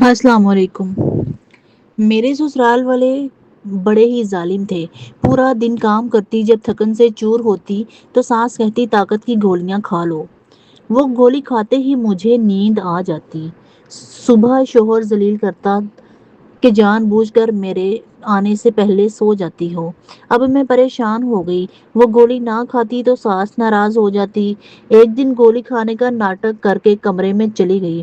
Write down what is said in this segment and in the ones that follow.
السلام علیکم۔ میرے سسرال والے بڑے ہی ظالم تھے۔ پورا دن کام کرتی، جب تھکن سے چور ہوتی تو ساس کہتی طاقت کی گولیاں کھا لو۔ وہ گولی کھاتے ہی مجھے نیند آ جاتی۔ صبح شوہر ذلیل کرتا کہ جان بوجھ کر میرے آنے سے پہلے سو جاتی ہو۔ اب میں پریشان ہو گئی۔ وہ گولی نہ کھاتی تو ساس ناراض ہو جاتی۔ ایک دن گولی کھانے کا ناٹک کر کے کمرے میں چلی گئی۔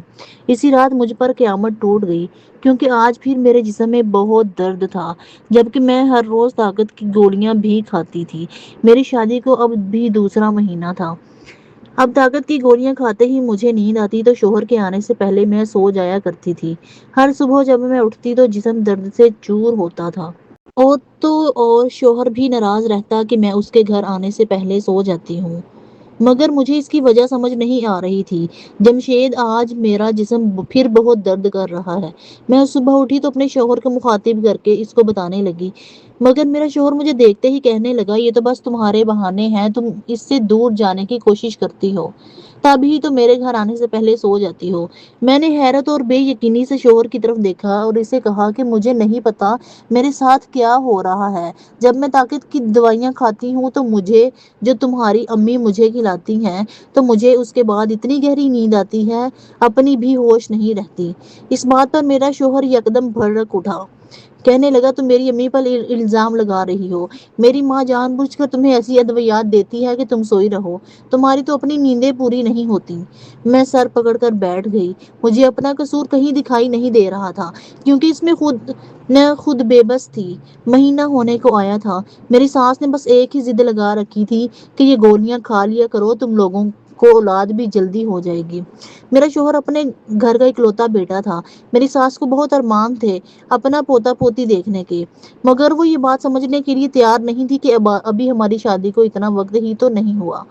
اسی رات مجھ پر قیامت ٹوٹ گئی، کیونکہ آج پھر میرے جسم میں بہت درد تھا، جبکہ میں ہر روز طاقت کی گولیاں بھی کھاتی تھی۔ میری شادی کو اب بھی دوسرا مہینہ تھا۔ اب طاقت کی گولیاں کھاتے ہی مجھے نیند آتی تو شوہر کے آنے سے پہلے میں سو جایا کرتی تھی۔ ہر صبح جب میں اٹھتی تو جسم درد سے چور ہوتا تھا۔ اور شوہر بھی ناراض رہتا کہ میں اس کے گھر آنے سے پہلے سو جاتی ہوں، مگر مجھے اس کی وجہ سمجھ نہیں آ رہی تھی۔ جمشید، آج میرا جسم پھر بہت درد کر رہا ہے۔ میں صبح اٹھی تو اپنے شوہر کو مخاطب کر کے اس کو بتانے لگی، مگر میرا شوہر مجھے دیکھتے ہی کہنے لگا، یہ تو بس تمہارے بہانے ہیں، تم اس سے دور جانے کی کوشش کرتی ہو، تبھی تو میرے گھر آنے سے پہلے سو جاتی ہو۔ میں نے حیرت اور بے یقینی سے شوہر کی طرف دیکھا اور اسے کہا کہ مجھے نہیں پتا میرے ساتھ کیا ہو رہا ہے۔ جب میں طاقت کی دوائیاں کھاتی ہوں تو مجھے جو تمہاری امی مجھے کھلاتی ہیں تو مجھے اس کے بعد اتنی گہری نیند آتی ہے، اپنی بھی ہوش نہیں رہتی۔ اس بات پر میرا شوہر یکدم بھڑک اٹھا، کہنے لگا، تم میری امی پر الزام لگا رہی ہو۔ میری ماں جان بوجھ کر تمہیں ایسی ادویات دیتی ہے کہ تم سوئی رہو، تمہاری تو اپنی نیندیں پوری نہیں ہوتی۔ میں سر پکڑ کر بیٹھ گئی۔ مجھے اپنا قصور کہیں دکھائی نہیں دے رہا تھا، کیونکہ اس میں خود بے بس تھی۔ مہینہ ہونے کو آیا تھا۔ میری ساس نے بس ایک ہی ضد لگا رکھی تھی کہ یہ گولیاں کھا لیا کرو، تم لوگوں کو اولاد بھی جلدی ہو جائے گی۔ میرا شوہر اپنے گھر کا اکلوتا بیٹا تھا۔ میری ساس کو بہت ارمان تھے اپنا پوتا پوتی دیکھنے کے، مگر وہ یہ بات سمجھنے کے لیے تیار نہیں تھی کہ ابھی ہماری شادی کو اتنا وقت ہی تو نہیں ہوا۔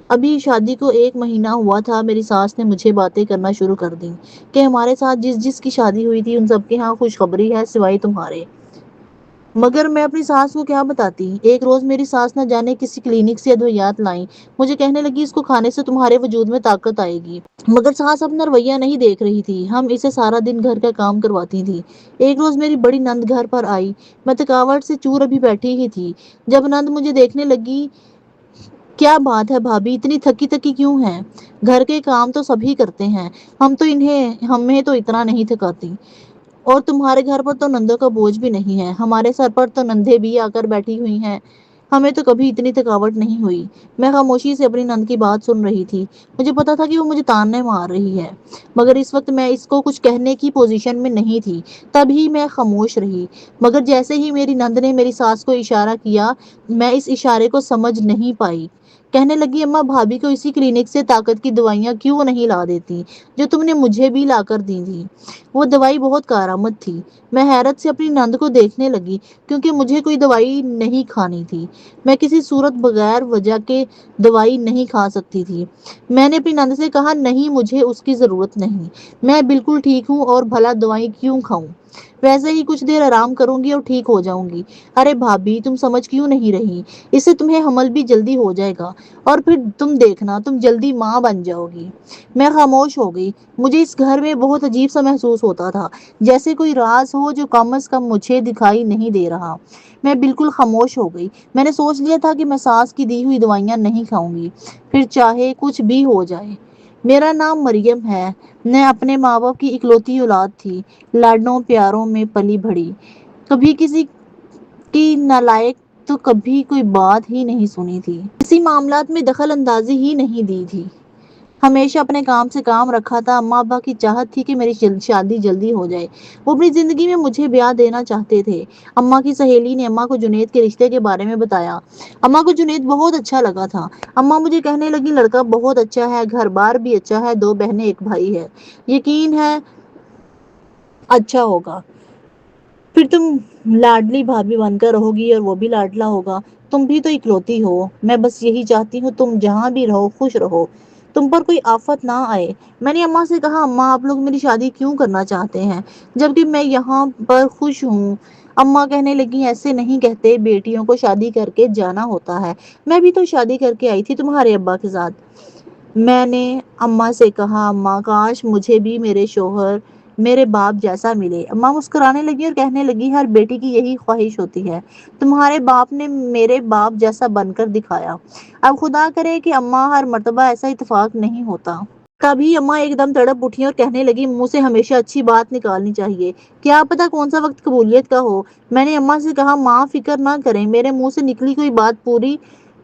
ابھی شادی کو 1 مہینہ ہوا تھا، میری ساس نے مجھے باتیں کرنا شروع کر دی کہ ہمارے ساتھ جس کی شادی ہوئی تھی ان سب کے ہاں خوشخبری ہے سوائے تمہارے۔ مگر میں اپنی ساس کو کیا بتاتی۔ ایک روز میری ساس نہ جانے کسی کلینک سے ادویات لائیں، مجھے کہنے لگی، اس کو کھانے سے تمہارے وجود میں طاقت آئے گی۔ مگر ساس اپنا رویہ نہیں دیکھ رہی تھی، ہم اسے سارا دن گھر کا کام کرواتی تھی۔ ایک روز میری بڑی نند گھر پر آئی، میں تھکاوٹ سے چور ابھی بیٹھی ہی تھی، جب نند مجھے دیکھنے لگی، کیا بات ہے بھابھی، اتنی تھکی تھکی کیوں ہیں؟ گھر کے کام تو سبھی کرتے ہیں، ہمیں تو اتنا نہیں تھکاتی۔ اور تمہارے گھر پر تو نندوں کا بوجھ بھی نہیں ہے، ہمارے سر پر تو نندیں بھی آ کر بیٹھی ہوئی ہیں، ہمیں تو کبھی اتنی تھکاوٹ نہیں ہوئی۔ میں خاموشی سے اپنی نند کی بات سن رہی تھی۔ مجھے پتا تھا کہ وہ مجھے تانے مار رہی ہے، مگر اس وقت میں اس کو کچھ کہنے کی پوزیشن میں نہیں تھی، تبھی میں خاموش رہی۔ مگر جیسے ہی میری نند نے میری ساس کو اشارہ کیا، میں اس اشارے کو سمجھ نہیں پائی۔ کہنے لگی، اماں، بھابھی کو اسی کلینک سے طاقت کی دوائیاں کیوں نہیں لا دیتی جو تم نے مجھے بھی لا کر دی تھی؟ وہ دوائی بہت کارآمد تھی۔ میں حیرت سے اپنی نند کو دیکھنے لگی، کیونکہ مجھے کوئی دوائی نہیں کھانی تھی۔ میں کسی صورت بغیر وجہ کے دوائی نہیں کھا سکتی تھی۔ میں نے اپنی نند سے کہا، نہیں، مجھے اس کی ضرورت نہیں، میں بالکل ٹھیک ہوں، اور بھلا دوائی کیوں کھاؤں؟ ویسے ہی کچھ دیر آرام کروں گی اور ٹھیک ہو جاؤں گی۔ ارے بھابھی، تم سمجھ کیوں نہیں رہی؟ اس سے تمہیں حمل بھی جلدی ہو جائے گا، اور پھر تم دیکھنا، تم جلدی ماں بن جاؤ گی۔ میں خاموش ہو گئی۔ مجھے اس گھر میں بہت عجیب سا محسوس ہوتا تھا، جیسے کوئی راز ہو جو کم از کم مجھے دکھائی نہیں دے رہا۔ میں بالکل خاموش ہو گئی۔ میں نے سوچ لیا تھا کہ میں ساس کی دی ہوئی دوائیاں نہیں کھاؤں گی، پھر چاہے کچھ بھی ہو جائے۔ میرا نام مریم ہے۔ میں اپنے ماں باپ کی اکلوتی اولاد تھی، لاڈوں پیاروں میں پلی بڑھی، کبھی کسی کی نالائق تو کبھی کوئی بات ہی نہیں سنی تھی، کسی معاملات میں دخل اندازی ہی نہیں دی تھی، ہمیشہ اپنے کام سے کام رکھا تھا۔ اماں ابا کی چاہت تھی کہ میری شادی جلدی ہو جائے، وہ اپنی زندگی میں مجھے بیاہ دینا چاہتے تھے۔ اماں کی سہیلی نے اماں کو جنید کے رشتے کے بارے میں بتایا۔ اماں کو جنید بہت اچھا لگا تھا۔ اماں مجھے کہنے لگی، لڑکا بہت اچھا ہے، گھر بار بھی اچھا ہے، 2 بہنیں 1 بھائی ہے، یقین ہے اچھا ہوگا، پھر تم لاڈلی بھابھی بن کر رہو گی اور وہ بھی لاڈلا ہوگا، تم بھی تو اکلوتی ہو، میں بس یہی چاہتی ہوں تم جہاں بھی رہو خوش رہو، تم پر کوئی آفت نہ آئے۔ میں نے اماں سے کہا، اماں، آپ لوگ میری شادی کیوں کرنا چاہتے ہیں جبکہ میں یہاں پر خوش ہوں؟ اماں کہنے لگی، ایسے نہیں کہتے، بیٹیوں کو شادی کر کے جانا ہوتا ہے، میں بھی تو شادی کر کے آئی تھی تمہارے ابا کے ساتھ۔ میں نے اماں سے کہا، اماں، کاش مجھے بھی میرے شوہر میرے باپ جیسا ملے۔ اماں مسکرانے لگی اور کہنے لگی ہر بیٹی کی یہی خواہش ہوتی ہے، تمہارے باپ نے میرے باپ جیسا بن کر دکھایا۔ اب خدا کرے کہ اماں ہر مرتبہ ایسا اتفاق نہیں ہوتا۔ کبھی اماں ایک دم تڑپ اٹھی اور کہنے لگی منہ سے ہمیشہ اچھی بات نکالنی چاہیے، کیا پتا کون سا وقت قبولیت کا ہو۔ میں نے اماں سے کہا ماں فکر نہ کریں، میرے منہ سے نکلی کوئی بات پوری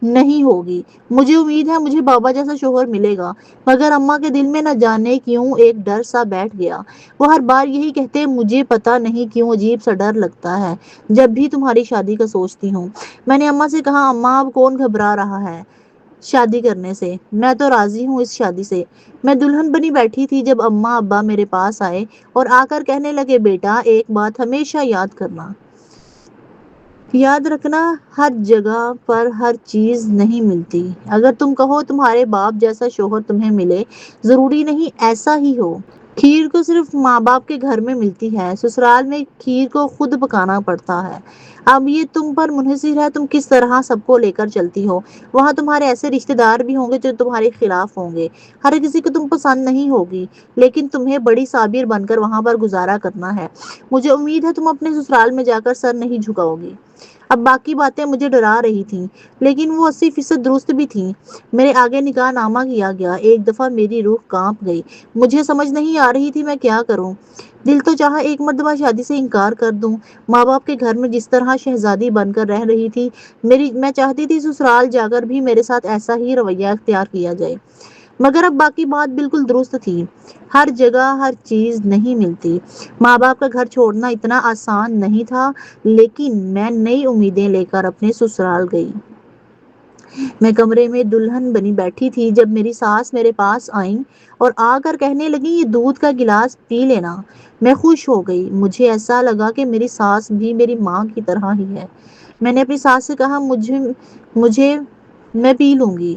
نہیں ہوگی، مجھے امید ہے مجھے بابا جیسا شوہر ملے گا۔ مگر اماں کے دل میں نہ جانے کیوں ایک ڈر سا بیٹھ گیا۔ وہ ہر بار یہی کہتے مجھے پتا نہیں کیوں عجیب سا ڈر لگتا ہے جب بھی تمہاری شادی کا سوچتی ہوں۔ میں نے اماں سے کہا اماں اب کون گھبرا رہا ہے شادی کرنے سے، میں تو راضی ہوں اس شادی سے۔ میں دلہن بنی بیٹھی تھی جب اماں ابا میرے پاس آئے اور آ کر کہنے لگے بیٹا ایک بات ہمیشہ یاد کرنا، یاد رکھنا ہر جگہ پر ہر چیز نہیں ملتی، اگر تم کہو تمہارے باپ جیسا شوہر تمہیں ملے ضروری نہیں ایسا ہی ہو۔ کھیر کو صرف ماں باپ کے گھر میں ملتی ہے، سسرال میں کھیر کو خود پکانا پڑتا ہے۔ اب یہ تم پر منحصر ہے تم کس طرح سب کو لے کر چلتی ہو۔ وہاں تمہارے ایسے رشتے دار بھی ہوں گے جو تمہارے خلاف ہوں گے، ہر کسی کو تم پسند نہیں ہوگی، لیکن تمہیں بڑی صابر بن کر وہاں پر گزارا کرنا ہے۔ مجھے امید ہے تم اپنے سسرال میں جا کر سر نہیں جھکاؤ گی۔ اب باقی باتیں مجھے ڈرا رہی تھیں لیکن وہ 80% درست بھی تھیں۔ میرے آگے نکاح نامہ کیا گیا، ایک دفعہ میری روح کانپ گئی، مجھے سمجھ نہیں آ رہی تھی میں کیا کروں۔ دل تو چاہا ایک مرتبہ شادی سے انکار کر دوں، ماں باپ کے گھر میں جس طرح شہزادی بن کر رہ رہی تھی میں چاہتی تھی سسرال جا کر بھی میرے ساتھ ایسا ہی رویہ اختیار کیا جائے۔ مگر اب باقی بات بالکل درست تھی، ہر جگہ ہر چیز نہیں ملتی، ماں باپ کا گھر چھوڑنا اتنا آسان نہیں تھا۔ لیکن میں نئی امیدیں لے کر اپنے سسرال گئی۔ میں کمرے میں دلہن بنی بیٹھی تھی جب میری ساس میرے پاس آئیں اور آ کر کہنے لگی یہ دودھ کا گلاس پی لینا۔ میں خوش ہو گئی، مجھے ایسا لگا کہ میری ساس بھی میری ماں کی طرح ہی ہے۔ میں نے اپنی ساس سے کہا مجھے میں پی لوں گی۔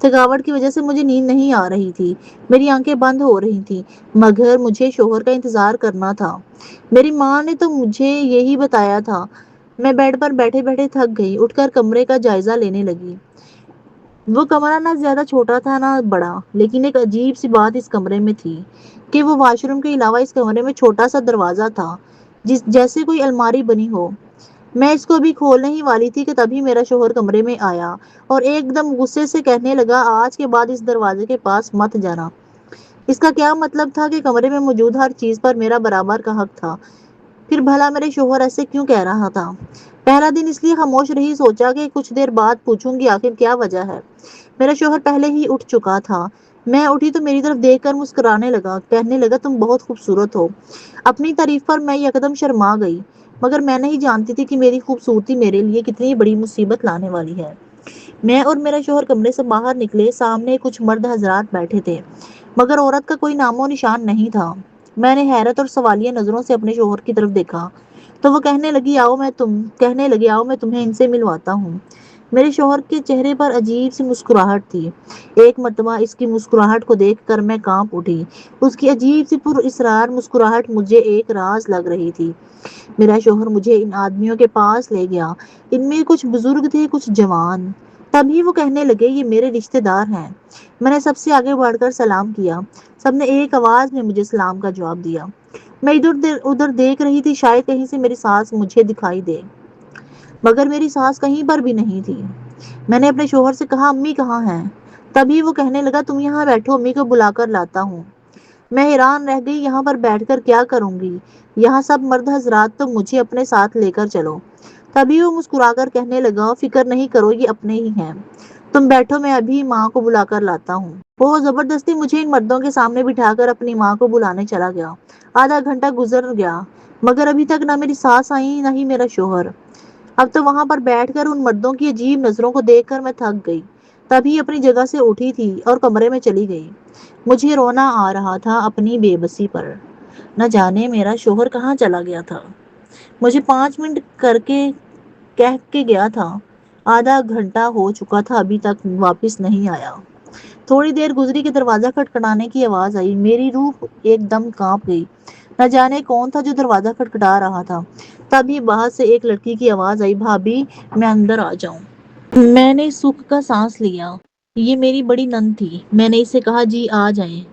تھکاوٹ کی وجہ سے مجھے نیند نہیں آ رہی تھی، میری آنکھیں بند ہو رہی تھی، مگر مجھے شوہر کا انتظار کرنا تھا۔ میری ماں نے تو مجھے یہی بتایا تھا۔ میں بیڈ پر بیٹھے بیٹھے تھک گئی، اٹھ کر کمرے کا جائزہ لینے لگی۔ وہ کمرہ نہ زیادہ چھوٹا تھا نہ بڑا، لیکن ایک عجیب سی بات اس کمرے میں تھی کہ وہ واش روم کے علاوہ اس کمرے میں چھوٹا سا دروازہ تھا جیسے کوئی الماری بنی ہو۔ میں اس کو ابھی کھولنے ہی والی تھی کہ تبھی میرا شوہر کمرے میں آیا اور ایک دم غصے سے کہنے لگا آج کے بعد اس دروازے کے پاس مت جانا۔ اس کا کیا مطلب تھا کہ کمرے میں موجود ہر چیز پر میرا برابر کا حق تھا؟ پھر بھلا میرے شوہر ایسے کیوں کہہ رہا تھا؟ پہلا دن اس لیے خاموش رہی، سوچا کہ کچھ دیر بعد پوچھوں گی آخر کیا وجہ ہے۔ میرا شوہر پہلے ہی اٹھ چکا تھا۔ میں اٹھی تو میری طرف دیکھ کر مسکرانے لگا، کہنے لگا تم بہت خوبصورت ہو۔ اپنی تعریف پر میں یکدم شرما گئی، مگر میں نہیں جانتی تھی کہ میری خوبصورتی میرے لیے کتنی بڑی مصیبت لانے والی ہے۔ میں اور میرا شوہر کمرے سے باہر نکلے، سامنے کچھ مرد حضرات بیٹھے تھے مگر عورت کا کوئی نام و نشان نہیں تھا۔ میں نے حیرت اور سوالیہ نظروں سے اپنے شوہر کی طرف دیکھا تو وہ کہنے لگے آؤ میں تمہیں ان سے ملواتا ہوں۔ میرے شوہر کے چہرے پر عجیب سی مسکراہٹ تھی۔ ایک مرتبہ اس کی مسکراہٹ کو دیکھ کر میں کانپ اٹھی۔ اس کی عجیب سی پر اسرار مسکراہٹ مجھے ایک راز لگ رہی تھی۔ میرا شوہر مجھے ان آدمیوں کے پاس لے گیا، ان میں کچھ بزرگ تھے کچھ جوان۔ تبھی وہ کہنے لگے یہ میرے رشتے دار ہیں۔ میں نے سب سے آگے بڑھ کر سلام کیا، سب نے ایک آواز میں مجھے سلام کا جواب دیا۔ میں ادھر دیکھ رہی تھی، شاید کہیں سے میری ساس مجھے دکھائی دے، مگر میری ساس کہیں پر بھی نہیں تھی۔ میں نے اپنے شوہر سے کہا امی کہاں ہیں؟ تبھی وہ کہنے لگا تم یہاں بیٹھو، امی کو بلا کر لاتا ہوں۔ میں حیران رہ گئی، یہاں پر بیٹھ کر کیا کروں گی؟ یہاں سب مرد حضرات تو مجھے اپنے ساتھ لے کر چلو۔ تبھی وہ مسکرا کر کہنے لگا فکر نہیں کرو یہ اپنے ہی ہیں، تم بیٹھو میں ابھی ماں کو بلا کر لاتا ہوں۔ وہ زبردستی مجھے ان مردوں کے سامنے بٹھا کر اپنی ماں کو بلانے چلا گیا۔ آدھا گھنٹہ گزر گیا مگر ابھی تک نہ میری ساس آئی نہ ہی میرا شوہر۔ اب تو وہاں پر بیٹھ کر ان مردوں کی عجیب نظروں کو دیکھ کر میں تھک گئی، تبھی اپنی جگہ سے اٹھی تھی اور کمرے میں چلی گئی۔ مجھے رونا آ رہا تھا اپنی بے بسی پر، نہ جانے میرا شوہر کہاں چلا گیا تھا۔ مجھے 5 منٹ کہہ کے گیا تھا، آدھا گھنٹہ ہو چکا تھا ابھی تک واپس نہیں آیا۔ تھوڑی دیر گزری کہ دروازہ کھٹکھٹانے کی آواز آئی، میری روح ایک دم کانپ گئی، نہ جانے کون تھا جو دروازہ کھٹکھٹا رہا تھا۔ تبھی باہر سے ایک لڑکی کی آواز آئی بھابھی میں اندر آ جاؤں؟ میں نے سکھ کا سانس لیا، یہ میری بڑی نند تھی۔ میں نے اسے کہا جی آ جائیں۔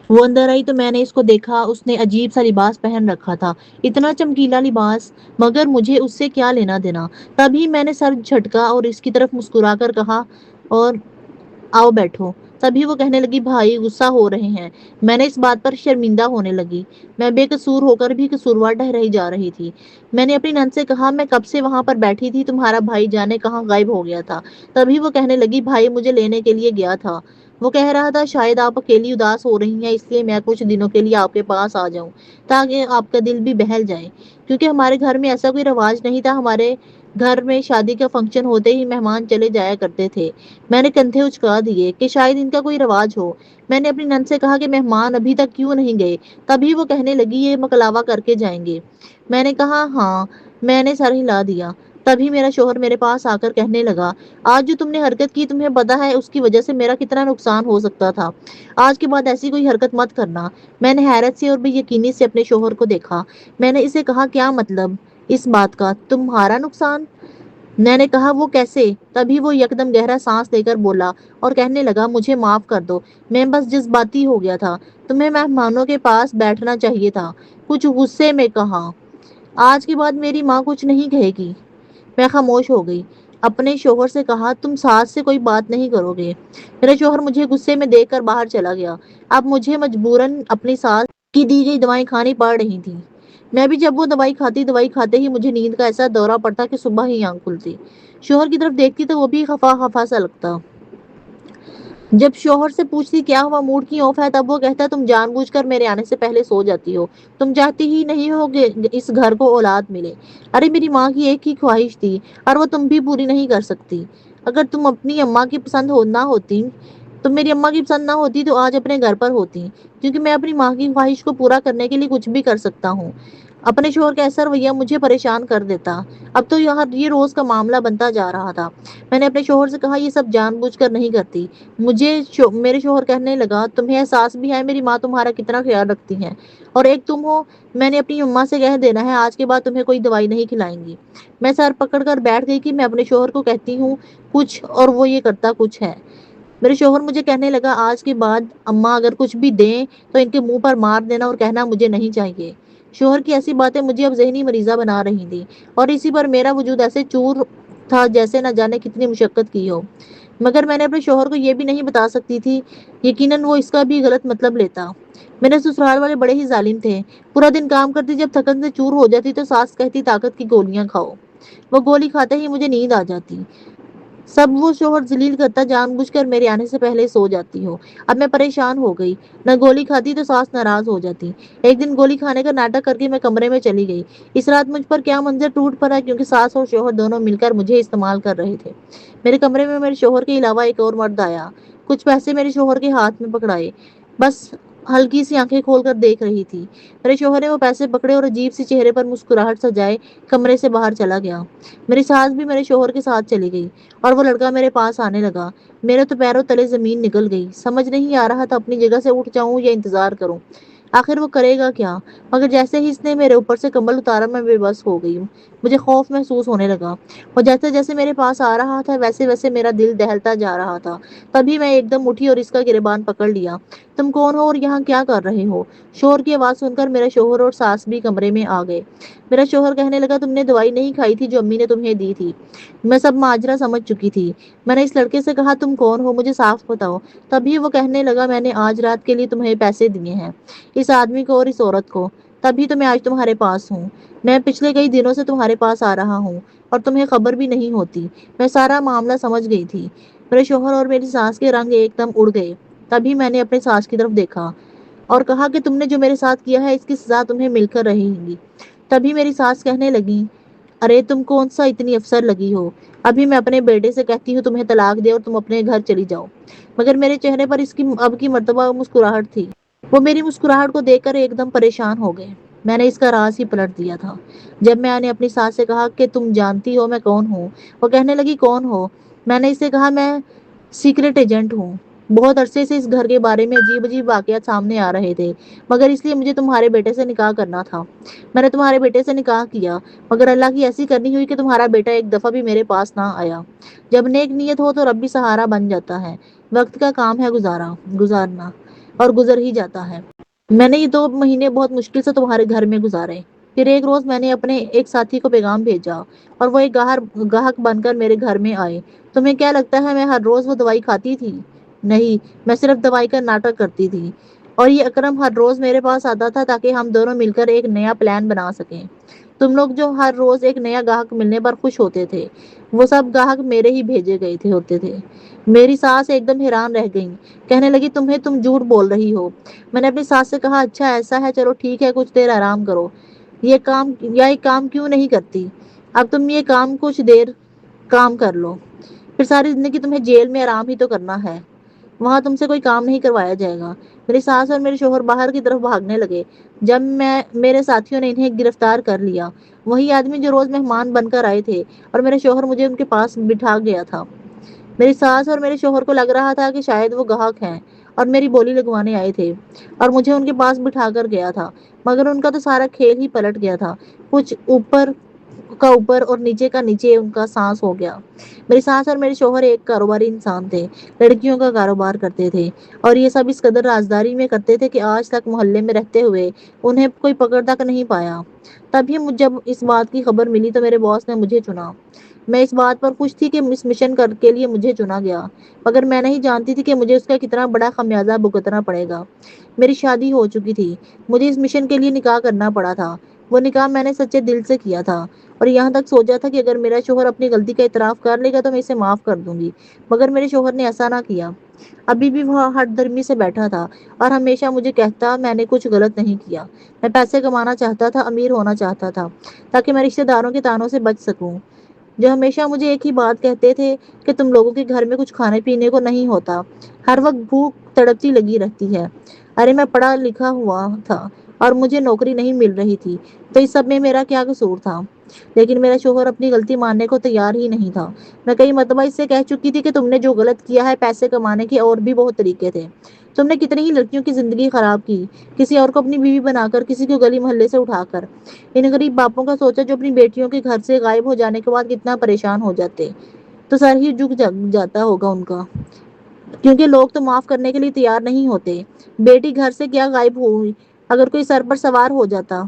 وہ اندر آئی تو میں نے اس کو دیکھا، اس نے عجیب سا لباس پہن رکھا تھا، اتنا چمکیلا لباس، مگر مجھے اس سے کیا لینا دینا۔ تبھی میں نے سر جھٹکا اور اس کی طرف مسکرا کر کہا، اور آؤ بیٹھو۔ تبھی وہ کہنے لگی، بھائی غصہ ہو رہے ہیں۔ میں نے اس بات پر شرمندہ ہونے لگی، میں بے قصور ہو کر بھی قصوروار ٹھہرائی جا رہی تھی۔ میں نے اپنی نند سے کہا، میں کب سے وہاں پر بیٹھی تھی، تمہارا بھائی جانے کہاں غائب ہو گیا تھا۔ تبھی وہ کہنے لگی، بھائی مجھے لینے کے لیے گیا تھا، وہ کہہ رہا تھا شاید آپ اکیلی اداس ہو رہی ہیں، اس لیے میں کچھ دنوں کے لیے آپ کے پاس آ جاؤں تاکہ آپ کا دل بھی بہل جائے، کیونکہ ہمارے گھر میں ایسا کوئی رواج نہیں تھا، ہمارے گھر میں شادی کا فنکشن ہوتے ہی مہمان چلے جایا کرتے تھے۔ میں نے کندھے اچکا دیے کہ شاید ان کا کوئی رواج ہو۔ میں نے اپنی نند سے کہا کہ مہمان ابھی تک کیوں نہیں گئے؟ تبھی وہ کہنے لگی، یہ مکلاوا کر کے جائیں گے۔ میں نے کہا ہاں، میں نے سر ہلا دیا۔ تبھی میرا شوہر میرے پاس آ کر کہنے لگا، آج جو تم نے حرکت کی تمہیں پتا ہے اس کی وجہ سے میرا کتنا نقصان ہو سکتا تھا، آج کے بعد ایسی کوئی حرکت مت کرنا۔ میں نے حیرت سے اور بے یقینی سے اپنے شوہر کو دیکھا۔ میں نے اسے کہا، کیا مطلب اس بات کا، تمہارا نقصان؟ میں نے کہا، وہ کیسے؟ تبھی وہ یکدم گہرا سانس لے کر بولا اور کہنے لگا، مجھے معاف کر دو، میں بس جذباتی ہو گیا تھا، تمہیں مہمانوں کے پاس بیٹھنا چاہیے تھا، کچھ غصے میں کہا۔ آج کے بعد میری ماں کچھ نہیں کہے گی۔ میں خاموش ہو گئی۔ اپنے شوہر سے کہا، تم ساس سے کوئی بات نہیں کرو گے؟ میرا شوہر مجھے غصے میں دیکھ کر باہر چلا گیا۔ اب مجھے مجبوراً اپنی ساس کی دی گئی دوائیں کھانی پڑ رہی تھیں۔ میں بھی جب وہ دوائی کھاتے ہی مجھے نیند کا ایسا دورہ پڑتا کہ صبح ہی آنکھ کھلتی۔ شوہر کی طرف دیکھتی تو وہ بھی خفا خفا سا لگتا۔ جب شوہر سے پوچھتی کیا ہوا، موڈ کی آف ہے، تب وہ کہتا، تم جان بوجھ کر میرے آنے سے پہلے سو جاتی ہو، تم چاہتی ہی نہیں ہو کہ اس گھر کو اولاد ملے۔ ارے میری ماں کی ایک ہی خواہش تھی اور وہ تم بھی پوری نہیں کر سکتی۔ اگر تم اپنی اماں کی پسند نہ ہوتی، تم میری اماں کی پسند نہ ہوتی تو آج اپنے گھر پر ہوتی، کیونکہ میں اپنی ماں کی خواہش کو پورا کرنے کے لیے کچھ بھی کر سکتا ہوں۔ اپنے شوہر کا ایسا رویہ مجھے پریشان کر دیتا۔ اب تو یہ روز کا معاملہ بنتا جا رہا تھا۔ میں نے اپنے شوہر سے کہا، یہ سب جان بوجھ کر نہیں کرتی۔ میرے شوہر کہنے لگا، تمہیں احساس بھی ہے میری ماں تمہارا کتنا خیال رکھتی ہے، اور ایک تم ہو، میں نے اپنی اماں سے کہہ دینا ہے آج کے بعد تمہیں کوئی دوائی نہیں کھلائیں گی۔ میں سر پکڑ کر بیٹھ گئی کہ میں اپنے شوہر کو کہتی ہوں کچھ اور وہ یہ کرتا کچھ ہے۔ میرے شوہر مجھے کہنے لگا، آج کے بعد اماں اگر کچھ بھی دیں تو ان کے منہ پر مار دینا اور کہنا مجھے نہیں چاہیے۔ شوہر کی ایسی باتیں مجھے اب ذہنی مریضہ بنا رہی تھی، اور اسی پر میرا وجود ایسے چور تھا جیسے نہ جانے کتنی مشقت کی ہو۔ مگر میں نے اپنے شوہر کو یہ بھی نہیں بتا سکتی تھی، یقیناً وہ اس کا بھی غلط مطلب لیتا۔ میرے سسرال والے بڑے ہی ظالم تھے۔ پورا دن کام کرتی، جب تھکن سے چور ہو جاتی تو ساس کہتی طاقت کی گولیاں کھاؤ۔ وہ گولی کھاتے ہی مجھے نیند آ جاتی۔ سب وہ شوہر ذلیل کرتا، جان بوجھ کر میرے آنے سے پہلے سو جاتی ہو۔ اب میں پریشان ہو گئی، نہ گولی کھاتی تو ساس ناراض ہو جاتی۔ ایک دن گولی کھانے کا ناٹک کر کے میں کمرے میں چلی گئی۔ اس رات مجھ پر کیا منظر ٹوٹ پڑا، کیونکہ ساس اور شوہر دونوں مل کر مجھے استعمال کر رہے تھے۔ میرے کمرے میں میرے شوہر کے علاوہ ایک اور مرد آیا، کچھ پیسے میرے شوہر کے ہاتھ میں پکڑائے، بس ہلکی سی آنکھیں کھول کر دیکھ رہی تھی۔ میرے شوہر نے وہ پیسے پکڑے اور عجیب سی چہرے پر مسکراہٹ سجائے کمرے سے باہر چلا گیا۔ میری ساس بھی میرے شوہر کے ساتھ چلی گئی، اور وہ لڑکا میرے پاس آنے لگا۔ میرے تو پیروں تلے زمین نکل گئی، سمجھ نہیں آ رہا تھا اپنی جگہ سے اٹھ جاؤں یا انتظار کروں، آخر وہ کرے گا کیا؟ مگر جیسے ہی اس نے میرے اوپر سے کمبل اتارا میں بے بس ہو گئی۔ مجھے خوف محسوس ہونے لگا، اور جیسے جیسے میرے پاس آ رہا تھا ویسے ویسے میرا دل دہلتا جا رہا تھا۔ تبھی میں ایک دم اٹھی اور اس کا گریبان پکڑ لیا۔ تم کون ہو اور یہاں کیا کر رہے ہو؟ شوہر کی آواز سن کر میرے شوہر اور ساس بھی کمرے میں آ گئے۔ میرا شوہر کہنے لگا، تم نے دوائی نہیں کھائی تھی جو امی نے تمہیں دی تھی۔ میں سب ماجرا سمجھ چکی تھی۔ میں نے اس لڑکے سے کہا، تم کون ہو، مجھے صاف بتاؤ۔ تبھی وہ کہنے لگا، میں نے آج رات کے لیے تمہیں پیسے دیے ہیں، اس آدمی کو اور اس عورت کو، تبھی تو میں آج تمہارے پاس ہوں۔ میں پچھلے کئی دنوں سے تمہارے پاس آ رہا ہوں اور تمہیں خبر بھی نہیں ہوتی۔ میں سارا معاملہ سمجھ گئی تھی۔ میرے شوہر اور میری ساس کے رنگ ایک دم اڑ گئے۔ تبھی میں نے اپنے ساس کی طرف دیکھا اور کہا کہ تم نے جو میرے ساتھ کیا ہے اس کی سزا تمہیں مل کر رہے گی۔ تبھی میری ساس کہنے لگی، ارے تم کون سا اتنی افسر لگی ہو، ابھی میں اپنے بیٹے سے کہتی ہوں تمہیں طلاق دے اور تم اپنے گھر چلی جاؤ۔ مگر میرے چہرے پر اس کی اب کی مرتبہ مسکراہٹ تھی۔ وہ میری مسکراہٹ کو دیکھ کر ایک دم پریشان ہو گئے۔ میں نے اس کا راز ہی پلٹ دیا تھا۔ جب میں نے اپنی ساس سے کہا کہ تم جانتی ہو میں کون ہوں، وہ کہنے لگی، کون ہو؟ میں نے اسے کہا، میں سیکرٹ ایجنٹ ہوں۔ بہت عرصے سے اس گھر کے بارے میں عجیب عجیب واقعات سامنے آ رہے تھے، مگر اس لیے مجھے تمہارے بیٹے سے نکاح کرنا تھا۔ میں نے تمہارے بیٹے سے نکاح کیا، مگر اللہ کی ایسی کرنی ہوئی کہ تمہارا بیٹا ایک دفعہ بھی میرے پاس نہ آیا۔ جب نیک نیت ہو تو رب بھی سہارا بن جاتا ہے، وقت کا کام ہے گزارنا۔ اور گزر ہی جاتا ہے۔ میں نے یہ 2 مہینے بہت مشکل سے تمہارے گھر میں گزارے۔ پھر ایک روز میں نے اپنے ایک ساتھی کو پیغام بھیجا اور وہ ایک گاہک بن کر میرے گھر میں آئے۔ تمہیں کیا لگتا ہے میں ہر روز وہ دوائی کھاتی تھی؟ نہیں، میں صرف دوائی کا ناٹک کرتی تھی۔ اور یہ اکرم ہر روز میرے پاس آتا تھا تاکہ ہم دونوں مل کر ایک نیا پلان بنا سکیں۔ تم لوگ جو ہر روز ایک نیا گاہک ملنے پر خوش ہوتے تھے، وہ سب گاہک میرے ہی بھیجے گئے ہوتے تھے۔ میری ساس ایک دم حیران رہ گئی، کہنے لگی تم جھوٹ بول رہی ہو۔ میں نے اپنی ساس سے کہا اچھا ایسا ہے، چلو ٹھیک ہے، کچھ دیر آرام کرو۔ یہ کام کیوں نہیں کرتی؟ اب تم یہ کام کچھ دیر کام کر لو، پھر ساری زندگی تمہیں جیل میں آرام ہی تو کرنا ہے، وہاں تم سے کوئی کام نہیں کروایا جائے گا۔ میری ساس اور میرے شوہر باہر کی طرف بھاگنے لگے۔ جب میرے ساتھیوں نے انہیں گرفتار کر لیا، وہی آدمی جو روز مہمان بن کر آئے تھے، اور میرے شوہر مجھے ان کے پاس بٹھا گیا تھا۔ میری ساس اور میرے شوہر کو لگ رہا تھا کہ شاید وہ گاہک ہیں اور میری بولی لگوانے آئے تھے اور مجھے ان کے پاس بٹھا کر گیا تھا، مگر ان کا تو سارا کھیل ہی پلٹ گیا تھا۔ کچھ اوپر کا اوپر اور نیچے کا نیچے ان کا سانس ہو گیا۔ میری ساس اور میرے شوہر ایک کاروباری انسان تھے، لڑکیوں کا کاروبار کرتے تھے، اور یہ سب اس قدر رازداری میں کرتے تھے کہ آج تک محلے میں رہتے ہوئے انہیں کوئی پکڑ تک نہیں پایا۔ تبھی جب اس بات کی خبر ملی تو میرے باس نے مجھے چنا۔ میں اس بات پر خوش تھی کہ اس مشن کے لیے مجھے چنا گیا، مگر میں نہیں جانتی تھی کہ مجھے اس کا کتنا بڑا خمیازہ بھگتنا پڑے گا۔ میری شادی ہو چکی تھی، مجھے اس مشن کے لیے نکاح کرنا پڑا تھا۔ وہ نکاح میں نے سچے دل سے کیا تھا اور یہاں تک سوچا تھا کہ اگر میرا شوہر اپنی غلطی کا اعتراف کر لے گا تو میں اسے معاف کر دوں گی، مگر میرے شوہر نے ایسا نہ کیا۔ ابھی بھی وہ ہٹ درمی سے بیٹھا تھا اور ہمیشہ مجھے کہتا میں نے کچھ غلط نہیں کیا۔ میں پیسے کمانا چاہتا تھا، امیر ہونا چاہتا تھا تاکہ میں رشتہ داروں کے طعنوں سے بچ سکوں، جو ہمیشہ مجھے ایک ہی بات کہتے تھے کہ تم لوگوں کے گھر میں کچھ کھانے پینے کو نہیں ہوتا، ہر وقت بھوک تڑپتی لگی رہتی ہے۔ ارے میں پڑھا لکھا ہوا تھا اور مجھے نوکری نہیں مل رہی تھی، تو اس سب میں میرا کیا قصور تھا؟ لیکن میرا شوہر اپنی غلطی ماننے کو تیار ہی نہیں تھا۔ میں کئی مرتبہ اس سے کہہ چکی تھی کہ تم نے جو غلط کیا ہے، پیسے کمانے کے اور بھی بہت طریقے تھے۔ تم نے کتنی ہی لڑکیوں کی زندگی خراب کی، کسی اور کو اپنی بیوی بنا کر، کسی کو گلی محلے سے اٹھا کر۔ ان غریب باپوں کا سوچا جو اپنی بیٹیوں کے گھر سے غائب ہو جانے کے بعد کتنا پریشان ہو جاتے، تو سر ہی جھک جاتا ہوگا ان کا، کیونکہ لوگ تو معاف کرنے کے لیے تیار نہیں ہوتے۔ بیٹی گھر سے کیا غائب ہوئی، اگر کوئی سر پر سوار ہو جاتا،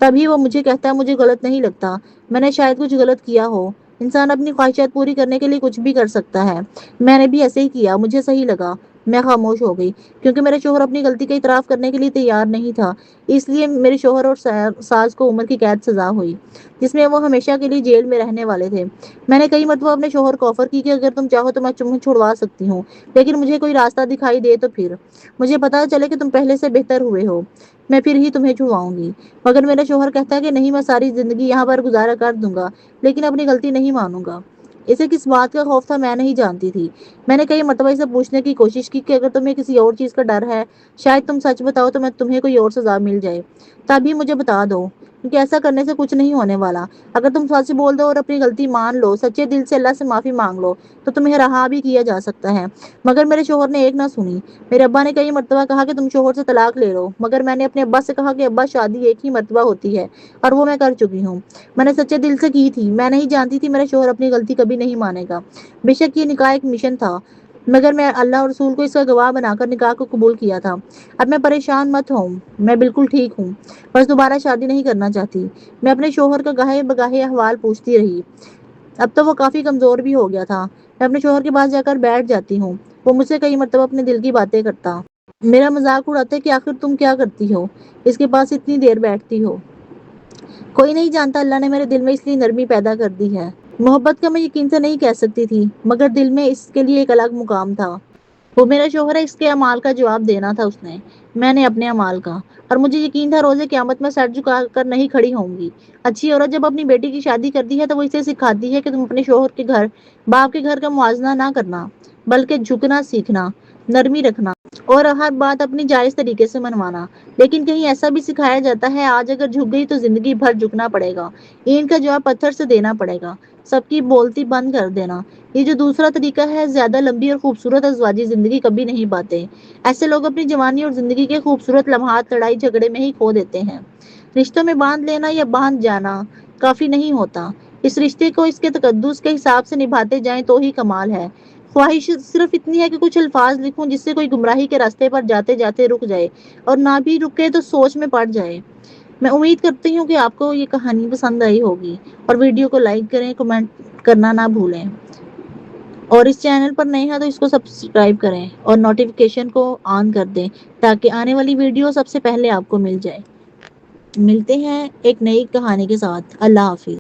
تبھی وہ مجھے کہتا مجھے غلط نہیں لگتا، میں نے شاید کچھ غلط کیا ہو۔ انسان اپنی خواہشات پوری کرنے کے لیے کچھ بھی کر سکتا ہے۔ میں نے بھی ایسے ہی کیا، مجھے صحیح لگا، میں خاموش ہو گئی، کیونکہ میرے شوہر اپنی غلطی کا اعتراف کرنے کے لیے تیار نہیں تھا۔ اس لیے میرے شوہر اور ساس کو عمر کی قید سزا ہوئی، جس میں وہ ہمیشہ کے لیے جیل میں رہنے والے تھے۔ میں نے کئی مرتبہ اپنے شوہر کو آفر کی کہ اگر تم چاہو تو میں تمہیں چھڑوا سکتی ہوں، لیکن مجھے کوئی راستہ دکھائی دے تو پھر مجھے پتا چلے کہ تم پہلے سے بہتر ہوئے ہو، میں پھر ہی تمہیں چھڑواؤں گی۔ مگر میرا شوہر کہتا ہے کہ نہیں، میں ساری زندگی یہاں پر گزارا کر دوں گا لیکن اپنی غلطی نہیں مانوں گا۔ اسے کس بات کا خوف تھا میں نہیں جانتی تھی۔ میں نے کئی مرتبہ اسے پوچھنے کی کوشش کی کہ اگر تمہیں کسی اور چیز کا ڈر ہے، شاید تم سچ بتاؤ تو تمہیں کوئی اور سزا مل جائے، تبھی مجھے بتا دو، کیونکہ ایسا کرنے سے کچھ نہیں ہونے والا۔ اگر تم سچ بول دو اور اپنی غلطی مان لو، سچے دل سے اللہ سے معافی مانگ لو، تو تمہیں رہا بھی کیا جا سکتا ہے۔ مگر میرے شوہر نے ایک نہ سنی۔ میرے ابا نے کئی مرتبہ کہا کہ تم شوہر سے طلاق لے لو، مگر میں نے اپنے ابا سے کہا کہ ابا شادی ایک ہی مرتبہ ہوتی ہے اور وہ میں کر چکی ہوں، میں نے سچے دل سے کی تھی، میں نہیں جانتی تھی میرا شوہر اپنی غلطی کبھی نہیں مانے گا۔ بے شک یہ نکاح ایک مشن تھا، مگر میں اللہ اور رسول کو اس کا گواہ بنا کر نکاح کو قبول کیا تھا۔ اب میں پریشان مت ہوں، میں بالکل ٹھیک ہوں، بس دوبارہ شادی نہیں کرنا چاہتی۔ میں اپنے شوہر کا گاہے بگاہے احوال پوچھتی رہی، اب تو وہ کافی کمزور بھی ہو گیا تھا۔ میں اپنے شوہر کے پاس جا کر بیٹھ جاتی ہوں، وہ مجھ سے کئی مرتبہ اپنے دل کی باتیں کرتا، میرا مذاق اڑاتے کہ آخر تم کیا کرتی ہو، اس کے پاس اتنی دیر بیٹھتی ہو۔ کوئی نہیں جانتا، اللہ نے میرے دل میں اس لیے نرمی پیدا کر دی ہے۔ محبت کا میں یقین سے نہیں کہہ سکتی تھی، مگر دل میں اس کے لیے ایک الگ مقام تھا۔ وہ میرا شوہر ہے، اس کے اعمال کا جواب دینا تھا اس نے، میں نے اپنے اعمال کا، اور مجھے یقین تھا روزے قیامت میں سر جھکا کر نہیں کھڑی ہوں گی۔ اچھی عورت جب اپنی بیٹی کی شادی کرتی ہے تو وہ اسے سکھاتی ہے کہ تم اپنے شوہر کے گھر، باپ کے گھر کا موازنہ نہ کرنا، بلکہ جھکنا سیکھنا، نرمی رکھنا اور ہر بات اپنی جائز طریقے سے منوانا۔ لیکن کہیں ایسا بھی سکھایا جاتا ہے آج اگر جھک گئی تو زندگی بھر جھکنا پڑے گا، اینٹ کا جواب پتھر سے دینا پڑے گا، سب کی بولتی بند کر دینا۔ یہ جو دوسرا طریقہ ہے، زیادہ لمبی اور خوبصورت ازواجی زندگی کبھی نہیں پاتے۔ ایسے لوگ اپنی جوانی اور زندگی کے خوبصورت لمحات لڑائی جھگڑے میں ہی کھو دیتے ہیں۔ رشتوں میں باندھ لینا یا باندھ جانا کافی نہیں ہوتا، اس رشتے کو اس کے تقدس کے حساب سے نبھاتے جائیں تو ہی کمال ہے۔ خواہش صرف اتنی ہے کہ کچھ الفاظ لکھوں جس سے کوئی گمراہی کے راستے پر جاتے جاتے رک جائے، اور نہ بھی رکے تو سوچ میں پڑ جائے۔ میں امید کرتی ہوں کہ آپ کو یہ کہانی پسند آئی ہوگی، اور ویڈیو کو لائک کریں، کمنٹ کرنا نہ بھولیں، اور اس چینل پر نئے ہیں تو اس کو سبسکرائب کریں اور نوٹیفیکیشن کو آن کر دیں تاکہ آنے والی ویڈیو سب سے پہلے آپ کو مل جائے۔ ملتے ہیں ایک نئی کہانی کے ساتھ۔ اللہ حافظ۔